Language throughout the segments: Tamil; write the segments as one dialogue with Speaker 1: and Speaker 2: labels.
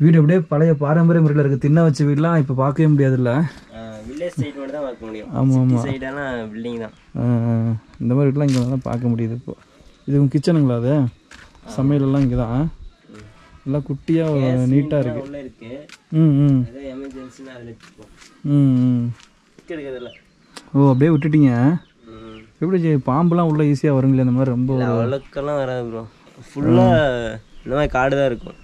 Speaker 1: வீடு அப்படியே பழைய பாரம்பரிய முறையில் இருக்குது. தின்ன வச்ச வீடெலாம் இப்போ பார்க்கவே முடியாதுல்ல.
Speaker 2: வில்லேஜ் சைடு மட்டும் தான் பார்க்க முடியும்.
Speaker 1: ஆமாம் ஆமாம்,
Speaker 2: சைடெல்லாம் பில்டிங் தான்.
Speaker 1: இந்த மாதிரி வீடெலாம் இங்கே தான் பார்க்க முடியுது. இப்போ இது உங்கள் கிச்சனுங்களா? அது சமையலெல்லாம் இங்கே தான் எல்லாம் குட்டியாக நீட்டாக இருக்குது.
Speaker 2: உள்ளே இருக்குது. ஏதோ எமர்ஜென்சினா அதில் வச்சுப்போம். எடுக்கிறதில்ல. ஓ
Speaker 1: அப்படியே விட்டுட்டீங்க. எப்படி பாம்புலாம் உள்ளே ஈஸியாக வருங்களே? அந்த மாதிரி ரொம்ப
Speaker 2: அவ்வளோக்கெல்லாம் வராது ப்ரோ. ஃபுல்லாக இந்த மாதிரி காடு தான் இருக்கும்.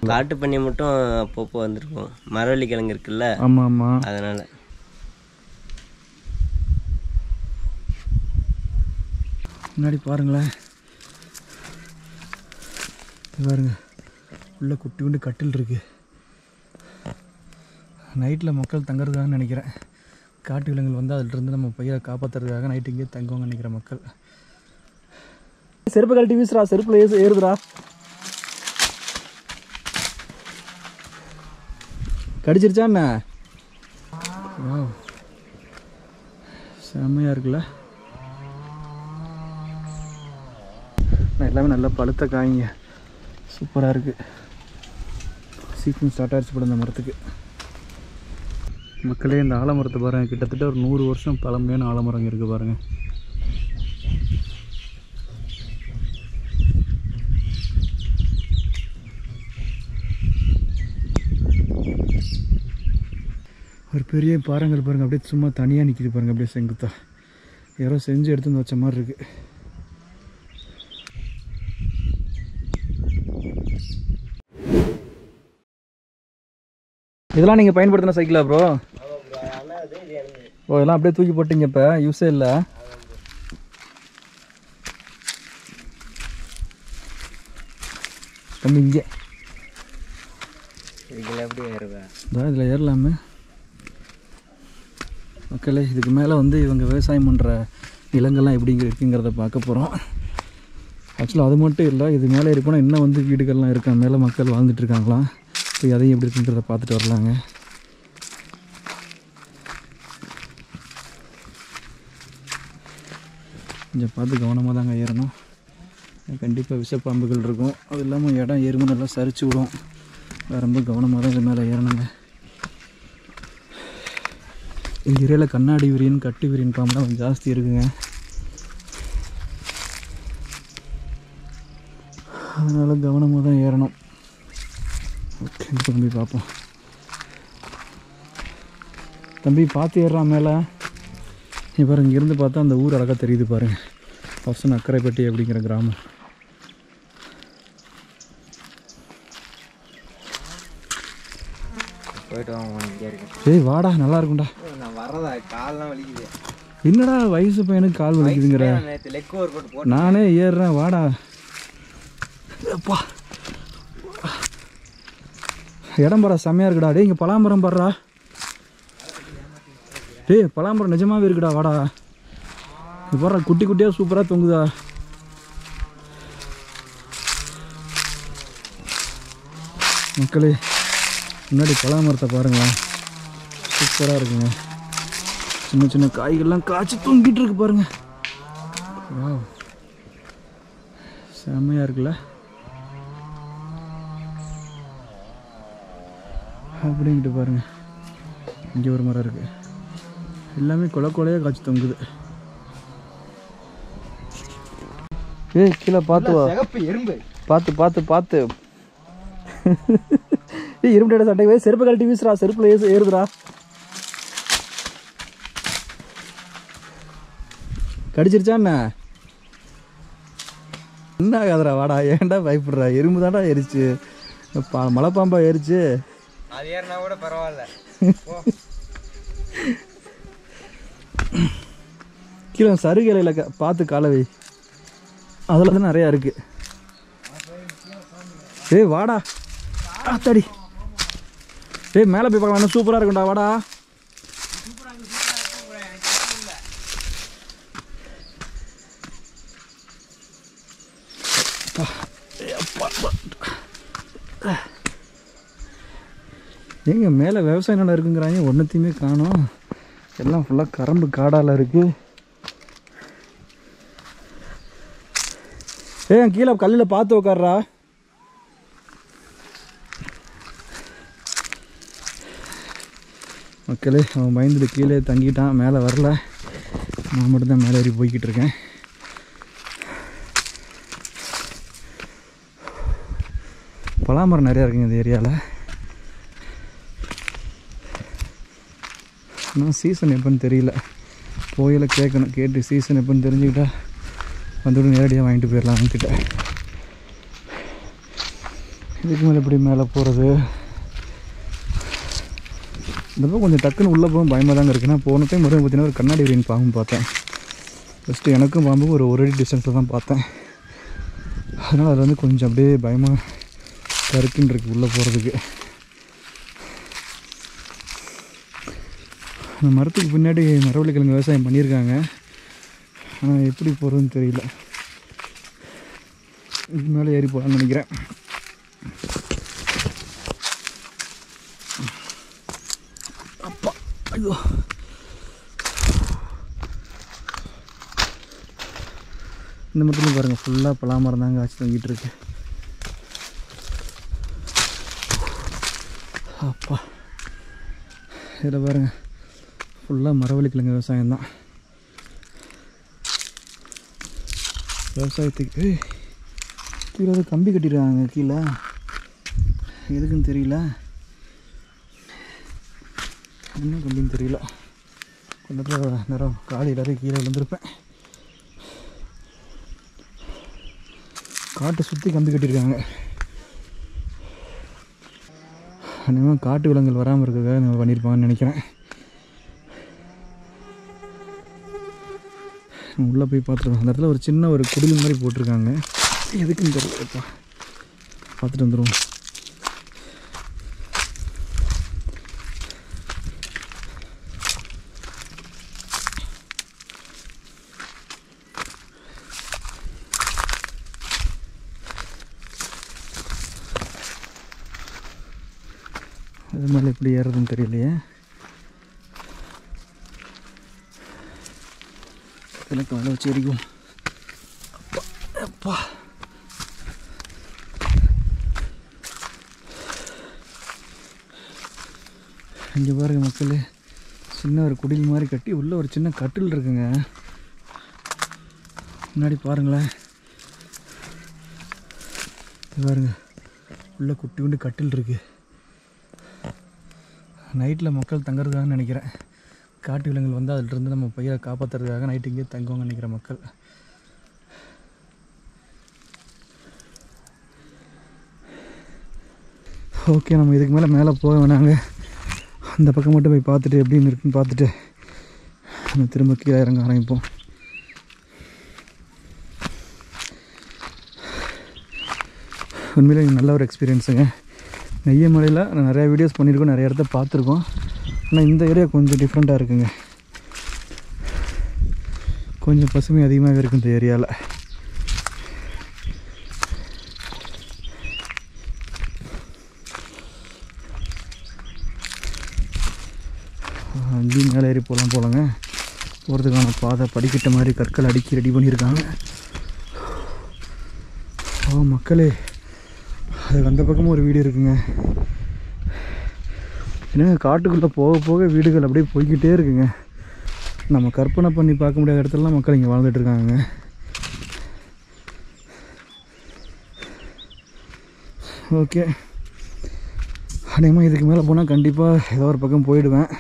Speaker 2: காட்டு பண்ணி மட்டும் அப்பப்போ வந்துருக்கும். மரவள்ளி கிழங்கு இருக்குல்ல.
Speaker 1: ஆமாம் ஆமாம்,
Speaker 2: அதனால்.
Speaker 1: முன்னாடி பாருங்களேன், பாருங்க உள்ள குட்டி குண்டு கட்டில் இருக்கு. நைட்டில் மக்கள் தங்குறதுக்காக நினைக்கிறேன். காட்டு விலங்குகள் வந்து அதிலிருந்து நம்ம பையனை காப்பாற்றுறதுக்காக நைட்டு இங்கே தங்குவாங்க நினைக்கிற மக்கள். செருப்பு கழட்டி வீசுறா, செருப்பில் ஏறுதுடா. கடிச்சிருச்சா என்ன? செம்மையாக இருக்குல்ல. எல்லாமே நல்லா பழுத்த காய்ங்க, சூப்பராக இருக்குது. சீக்கிரம் ஸ்டார்ட் ஆகிடுச்சு போட இந்த மரத்துக்கு. மக்களே இந்த ஆலமரத்தை பாருங்கள், கிட்டத்தட்ட ஒரு 100 வருஷம் பழமையான ஆலமரம் இருக்குது பாருங்கள். ஒரு பெரிய பாறைங்கள் பாருங்கள், அப்படியே சும்மா தனியாக நிற்கிது பாருங்கள். அப்படியே செங்குத்தா யாரோ செஞ்சு எடுத்து வந்து வச்ச மாதிரி இருக்குது. இதெல்லாம் நீங்கள் பயன்படுத்தின சைக்கிளா ப்ரோ? ஓ, இதெல்லாம் அப்படியே தூக்கி போட்டிங்க, இப்போ யூஸே இல்லை. தம்பி இங்கே இதில் ஏறலாமே. மக்களே, இதுக்கு மேலே வந்து இவங்க விவசாயம் பண்ணுற நிலங்கள்லாம் எப்படி இருக்குங்கிறத பார்க்க போகிறோம். ஆக்சுவலாக அது மட்டும் இல்லை, இது மேலே இருக்கணும் இன்னும் வந்து வீடுகள்லாம் இருக்கா, மேலே மக்கள் வாழ்ந்துட்டு இருக்காங்களாம். போய் அதையும் எப்படி இருக்குங்கிறத பார்த்துட்டு வரலாங்க. கொஞ்சம் பார்த்து கவனமாக தாங்க ஏறணும். கண்டிப்பாக விஷப்பாம்புகள் இருக்கும். அது இல்லாமல் இடம் ஏறுமோ நல்லா சரிச்சு விடும். ரொம்ப கவனமாக தான் இது மேலே ஏறணுங்க. இந்த ஏரியாவில் கண்ணாடி விரியன், கட்டு விரியன் பாம்புலாம் கொஞ்சம் ஜாஸ்தி இருக்குங்க. அதனால் கவனமாக தான் ஏறணும். ஓகே, இந்த தம்பி பார்ப்போம். தம்பி பார்த்து ஏறுறான் மேலே. பாருங்க, இங்கேருந்து பார்த்தா அந்த ஊர் அழகாக தெரியுது பாருங்கள். பர்சன் அக்கரைப்பட்டி அப்படிங்கிற கிராமம்.
Speaker 2: போயிட்டு வாங்க.
Speaker 1: ஏய் வாடா, நல்லா இருக்கும்டா.
Speaker 2: நான் வர்றதா கால்லாம் வலிக்குது.
Speaker 1: என்னடா வயசு பையனுக்கு கால் வலிக்குதுங்கிற? நானே ஏறுறேன், வாடா. அப்பா, இடம் பாரா செம்மையாக இருக்குடா. டே, இங்கே பலாமரம் பாடுறா. டேய், பலாமரம் நிஜமாவே இருக்குடா, வாடா. பாடுறா, குட்டி குட்டியாக சூப்பராக தொங்குதா. மக்களே, முன்னாடி பலாமரத்தை பாருங்களேன், சூப்பராக இருக்குங்க. சின்ன சின்ன காய்கள்லாம் காய்ச்சி தொங்கிட்டு இருக்கு பாருங்க. செம்மையாக இருக்குல்ல. அப்படின்ட்டு பாருங்க, இங்கே ஒரு மரம் இருக்குது. எல்லாமே கொலை கொலையாக காய்ச்சி தொங்குது. ஏய், கீழே பார்த்து வா.
Speaker 2: எறும்பு
Speaker 1: பார்த்து பார்த்து பார்த்து. ஏய், எறும்பு சட்டை செருப்பு கழட்டி வீசுறா, செருப்பில் ஏறுதுடா. கடிச்சிருச்சா என்ன? என்ன ஆகாதுடா, வாடா. ஏன்டா பயப்படுறா? எறும்பு தான்டா ஏறிச்சு, மலைப்பாம்பா ஏறிச்சு.
Speaker 2: அது ஏறினா கூட பரவாயில்ல.
Speaker 1: கீழே சருகலையில் பார்த்து காலவை, அதில் தான் நிறையா இருக்குது. ஏய் வாடா, ஆத்தாடி. ஏய், மேலே போய் பார்க்கலாம், சூப்பராக இருக்கும்டா, வாடா. எங்க மேலே விவசாய நிலம் இருக்குங்கிறாங்க, ஒன்றுத்தையுமே காணோம். எல்லாம் ஃபுல்லாக கரம்பு காடால் இருக்குது. ஏன் கீழே கல்லில் பார்த்து உட்கார்றா. மக்களே அவன் பயந்துட்டு கீழே தங்கிட்டான், மேலே வரல. நான் மட்டும்தான் மேலே ஏறி போய்கிட்டு இருக்கேன். பலாமரம் நிறையா இருக்குங்க இந்த ஏரியாவில். ஆனால் சீசன் எப்போன்னு தெரியல. போயில கேட்கணும், கேட்டு சீசன் எப்போன்னு தெரிஞ்சுக்கிட்டா வந்துவிட்டு நேரடியாக வாங்கிட்டு போயிடலாம் அவங்கக்கிட்ட. இதுக்கு மேலே எப்படி மேலே போகிறது? இந்த கொஞ்சம் டக்குன்னு உள்ளே போகும் பயமாக தாங்க இருக்குது. நான் போன டைம் மறுபடியும் பார்த்தீங்கன்னா ஒரு கண்ணாடி விரின் பாம்பு பார்த்தேன். ஃபஸ்ட்டு எனக்கும் பாம்புக்கும் ஒரு அடி டிஸ்டன்ஸில் தான் பார்த்தேன். அதனால் அது வந்து கொஞ்சம் அப்படியே பயமாக கருக்குன்னு இருக்குது உள்ளே போகிறதுக்கு. அந்த மரத்துக்கு பின்னாடி மரவள்ளிக்கிழங்கு விவசாயம் பண்ணியிருக்காங்க. ஆனால் எப்படி போகிறதுன்னு தெரியல. இதுக்கு மேலே ஏறி போகலான்னு நினைக்கிறேன். அப்பா ஐயோ, இந்த மரத்துலையும் பாருங்கள் ஃபுல்லாக பலாமரம் தாங்க ஆச்சு தங்கிட்டு இருக்கு. அப்பா இதில் பாருங்கள் ஃபுல்லாக மரவள்ளிக்கிழங்கு விவசாயம் தான். விவசாயத்துக்கு கீழே வந்து கம்பி கட்டிடுறாங்க. கீழே எதுக்குன்னு தெரியல, என்ன கம்பின்னு தெரியல. கொஞ்சம் நேரம் காலையில் கீழே விழுந்திருப்பேன். காட்டை சுற்றி கம்பி கட்டியிருக்காங்க. அநேகமாக காட்டு விலங்குகள் வராமல் இருக்கிறதுக்காக நம்ம பண்ணியிருப்பாங்கன்னு நினைக்கிறேன். உள்ளே போய் பார்த்துருவோம். அந்த இடத்துல ஒரு சின்ன ஒரு குடில் மாதிரி போட்டிருக்காங்க, எதுக்குன்னு தெரியலப்பா. பார்த்துட்டு வந்துடுவோம். அது மேலே எப்படி ஏறுறதுன்னு தெரியலையே. எனக்கு மேலே வச்சு எரிக்கும். அப்பா அப்பா இங்கே பாருங்கள் மக்களே, சின்ன ஒரு குடில் மாதிரி கட்டி உள்ளே ஒரு சின்ன கட்டில் இருக்குங்க. முன்னாடி பாருங்களேன், பாருங்கள் உள்ளே குட்டி குண்டு கட்டில் இருக்குது. நைட்டில் மக்கள் தங்குறதுக்காக நினைக்கிறேன். காட்டு விலங்குகள் வந்து அதிலிருந்து நம்ம பயிரை காப்பாற்றுறதுக்காக நைட்டு இங்கே தங்குவாங்க நினைக்கிற மக்கள். ஓகே, நம்ம இதுக்கு மேலே போக வேணாங்க. அந்த பக்கம் மட்டும் போய் பார்த்துட்டு எப்படின்னு இருக்குன்னு பார்த்துட்டு நம்ம திரும்ப கீழே இறங்க ஆரம்பிப்போம். உண்மையிலே நல்ல ஒரு எக்ஸ்பீரியன்ஸுங்க. நெய்யமலையில் நான் நிறையா வீடியோஸ் பண்ணியிருக்கோம், நிறைய இடத்த பார்த்துருக்கோம். ஆனால் இந்த ஏரியா கொஞ்சம் டிஃப்ரெண்ட்டாக இருக்குங்க. கொஞ்சம் பசுமை அதிகமாகவே இருக்குது இந்த ஏரியாவில். அங்கேயும் மேலே ஏறி போகலாங்க. போகிறதுக்கான பாதை படிக்கட்ட மாதிரி கற்கள் அடுக்கி ரெடி பண்ணியிருக்காங்க. மக்களே, அதுக்கு அந்த பக்கமும் ஒரு வீடு இருக்குங்க. ஏன்னா காட்டுக்குள்ளே போக போக வீடுகள் அப்படியே போய்கிட்டே இருக்குங்க. நம்ம கற்பனை பண்ணி பார்க்க முடியாத இடத்துலலாம் மக்கள் இங்கே வாழ்ந்துட்டுருக்காங்க. ஓகே, அநேகமாக இதுக்கு மேலே போனால் கண்டிப்பாக ஏதோ ஒரு பக்கம் போயிடுவேன்.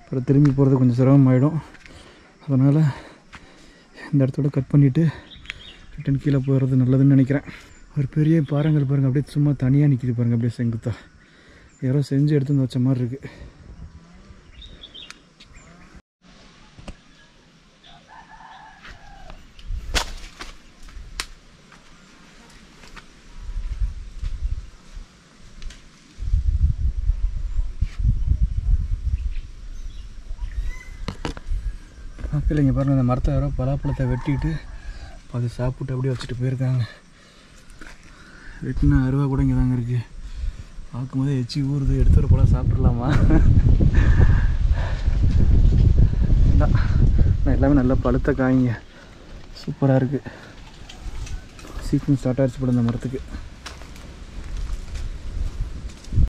Speaker 1: அப்புறம் திரும்பி போகிறது கொஞ்சம் சிரமமாயிடும். அதனால் இந்த இடத்தோட கட் பண்ணிவிட்டு ரிட்டன் கீழே போகிறது நல்லதுன்னு நினைக்கிறேன். ஒரு பெரிய பாறைங்கள் பாருங்கள், அப்படியே சும்மா தனியாக நிற்கிது பாருங்கள், அப்படியே செங்குத்தா யாரோ செஞ்சு எடுத்து வந்து வச்ச மாதிரி இருக்குது. மக்கள் இங்கே பாருங்கள், அந்த மரத்தை யாரோ பலாப்பழத்தை வெட்டிட்டு அது சாப்பிட்டு அப்படியே வச்சுட்டு போயிருக்காங்க. வெட்டினா அருவா கூட இங்கே தாங்க இருக்குது. பார்க்கும்போது எச்சி ஊறுது, எடுத்து ஒரு பழம் சாப்பிட்றலாமா? நான் எல்லாமே நல்லா பழுத்த காய்ங்க, சூப்பராக இருக்குது. சீக்கிரம் ஸ்டார்ட் ஆகிடுச்சு போல இந்த மரத்துக்கு.